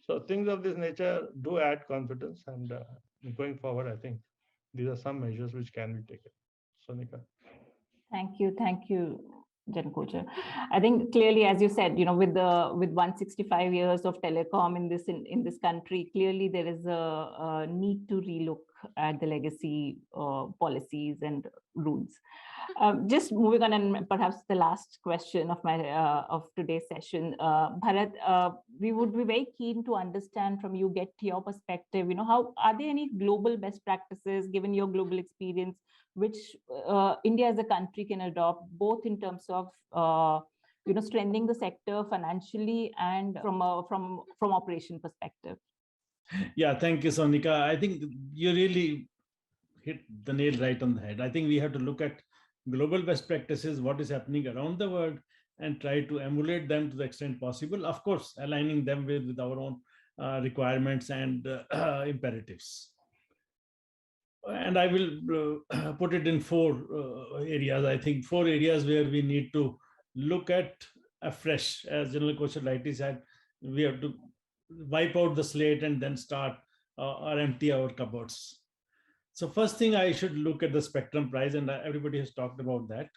E: So things of this nature do add confidence, and going forward, I think these are some measures which can be taken. Sonika.
B: Thank you, Jan Kochhar. I think clearly, as you said, with 165 years of telecom in this country, clearly there is a need to relook at the legacy policies and rules. Just moving on, and perhaps the last question of today's session, Bharat, we would be very keen to understand from you, get your perspective. How are there any global best practices, given your global experience, which India as a country can adopt, both in terms of strengthening the sector financially and from operation perspective?
F: Yeah, thank you, Sonika. I think you really hit the nail right on the head. I think we have to look at global best practices, what is happening around the world, and try to emulate them to the extent possible. Of course, aligning them with our own requirements and imperatives. And I will put it in four areas. I think 4 areas where we need to look at afresh. As General Kochhar rightly said, we have to wipe out the slate and then start or empty our cupboards. So first thing, I should look at the spectrum price, and everybody has talked about that.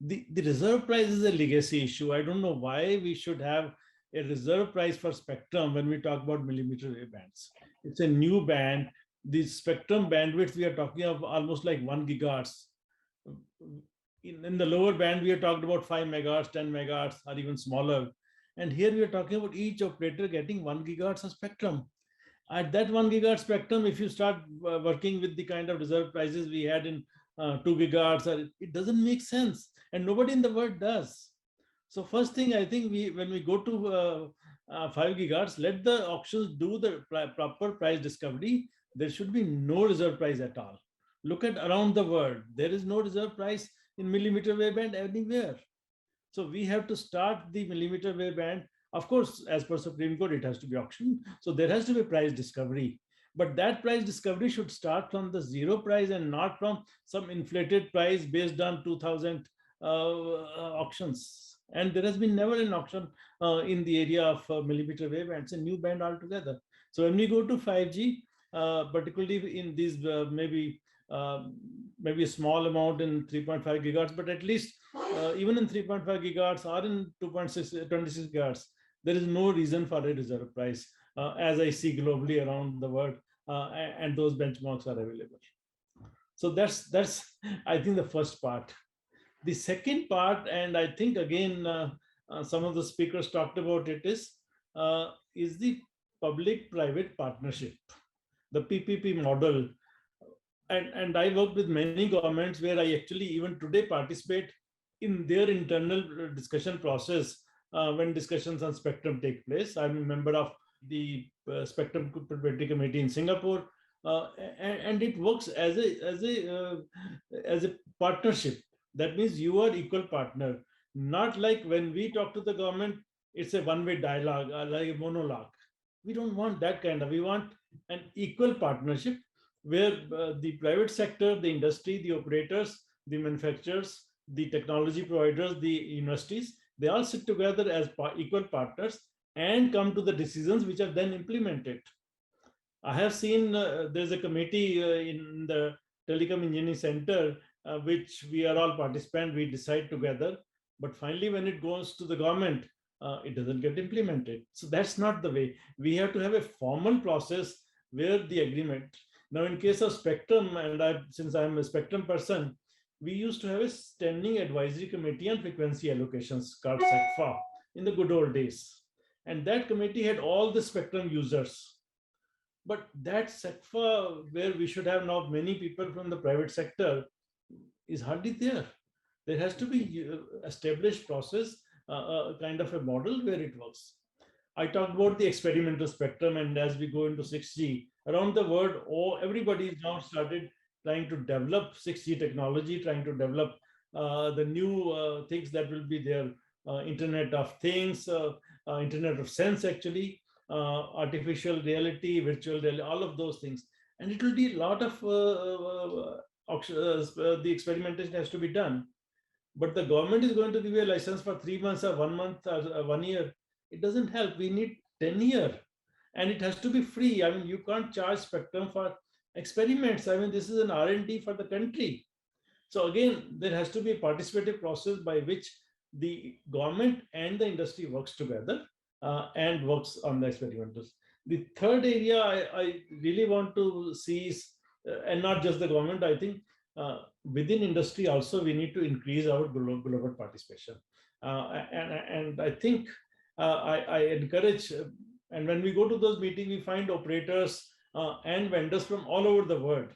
F: The reserve price is a legacy issue. I don't know why we should have a reserve price for spectrum when we talk about millimeter wave bands. It's a new band. The spectrum bandwidth, we are talking of almost like 1 gigahertz. In the lower band, we are talking about 5 megahertz, 10 megahertz, or even smaller. And here we are talking about each operator getting 1 gigahertz of spectrum. At that 1 gigahertz spectrum, if you start working with the kind of reserve prices we had in 2 gigahertz, it doesn't make sense. And nobody in the world does. So first thing, I think when we go to 5 gigahertz, let the auctions do the proper price discovery. There should be no reserve price at all. Look at around the world. There is no reserve price in millimeter wave band anywhere. So we have to start the millimeter wave band. Of course, as per Supreme Court, it has to be auctioned. So there has to be price discovery. But that price discovery should start from the zero price and not from some inflated price based on 2000 auctions. And there has been never an auction in the area of millimeter wave, and it's a new band altogether. So when we go to 5G, particularly in these maybe a small amount in 3.5 gigahertz, but at least even in 3.5 gigahertz or in 26 gigahertz, there is no reason for a reserve price as I see globally around the world, and those benchmarks are available. So that's I think the first part. The second part, and I think again some of the speakers talked about it, is the public-private partnership, the PPP model. And I worked with many governments where I actually even today participate in their internal discussion process when discussions on spectrum take place. I'm a member of the Spectrum Compatibility Committee in Singapore, and it works as a partnership. That means you are equal partner, not like when we talk to the government, it's a one-way dialogue, like a monologue. We don't want that kind of. We want an equal partnership where the private sector, the industry, the operators, the manufacturers, the technology providers, the universities, they all sit together as equal partners and come to the decisions which are then implemented. I have seen there's a committee in the Telecom Engineering Center, which we are all participants, we decide together. But finally, when it goes to the government, it doesn't get implemented. So that's not the way. We have to have a formal process where the agreement. Now, in case of spectrum, and since I'm a spectrum person, we used to have a standing advisory committee on frequency allocations called SECFA in the good old days. And that committee had all the spectrum users. But that SECFA, where we should have now many people from the private sector, is hardly there. There has to be established process, kind of a model where it works. I talked about the experimental spectrum, and as we go into 6G, around the world, everybody is now started trying to develop 6G technology, trying to develop the new things that will be there, Internet of Things, Internet of Sense, actually, artificial reality, virtual reality, all of those things. And it will be a lot of the experimentation has to be done. But the government is going to give you a license for 3 months or 1 month or 1 year. It doesn't help. We need 10 years. And it has to be free. I mean, you can't charge spectrum for experiments. I mean, this is an R&D for the country. So again, there has to be a participative process by which the government and the industry works together and works on the experimentals. The third area I really want to see is, and not just the government, I think within industry also we need to increase our global participation. And I think I encourage, and when we go to those meetings, we find operators and vendors from all over the world.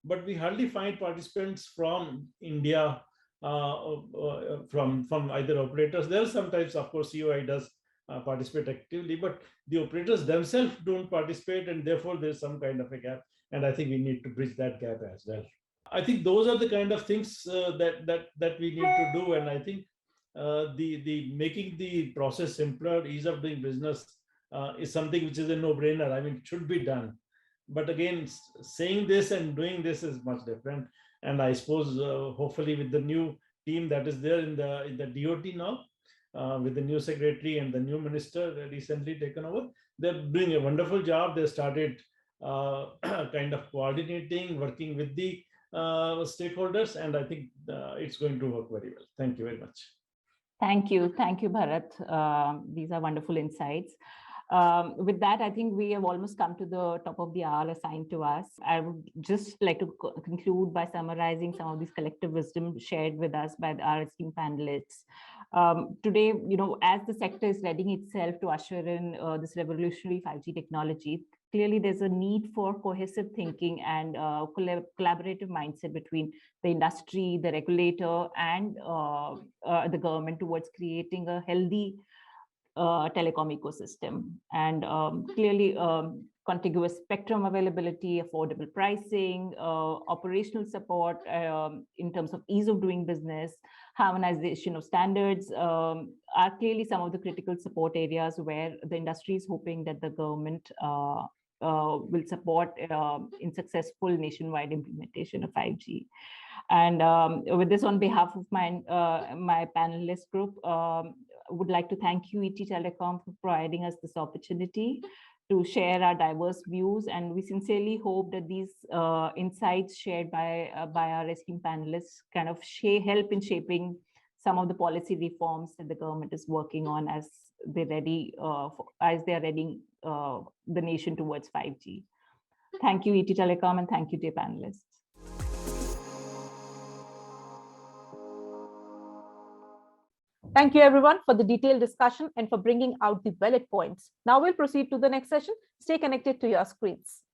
F: But we hardly find participants from India, from either operators. There are sometimes, of course, COI does participate actively, but the operators themselves don't participate, and therefore there's some kind of a gap. And I think we need to bridge that gap as well. I think those are the kind of things that we need to do. And I think the making the process simpler, ease of doing business is something which is a no-brainer. I mean, it should be done. But again, saying this and doing this is much different. And I suppose hopefully with the new team that is there in the DOT now, with the new secretary and the new minister recently taken over, they're doing a wonderful job. They started kind of coordinating, working with the stakeholders, and I think it's going to work very well. Thank you very much.
B: Thank you, Bharat. These are wonderful insights. With that, I think we have almost come to the top of the hour assigned to us. I would just like to conclude by summarizing some of these collective wisdom shared with us by our esteemed panelists. Today, as the sector is readying itself to usher in this revolutionary 5G technology, clearly there's a need for cohesive thinking and collaborative mindset between the industry, the regulator, and the government towards creating a healthy telecom ecosystem. And clearly, contiguous spectrum availability, affordable pricing, operational support in terms of ease of doing business, harmonization of standards are clearly some of the critical support areas where the industry is hoping that the government will support in successful nationwide implementation of 5G. And with this, on behalf of my panelist group, would like to thank you, ET Telecom, for providing us this opportunity to share our diverse views. And we sincerely hope that these insights shared by our esteemed panelists kind of help in shaping some of the policy reforms that the government is working on as they're ready, they're readying the nation towards 5G. Thank you, ET Telecom, and thank you, dear panelists.
A: Thank you, everyone, for the detailed discussion and for bringing out the valid points. Now we'll proceed to the next session. Stay connected to your screens.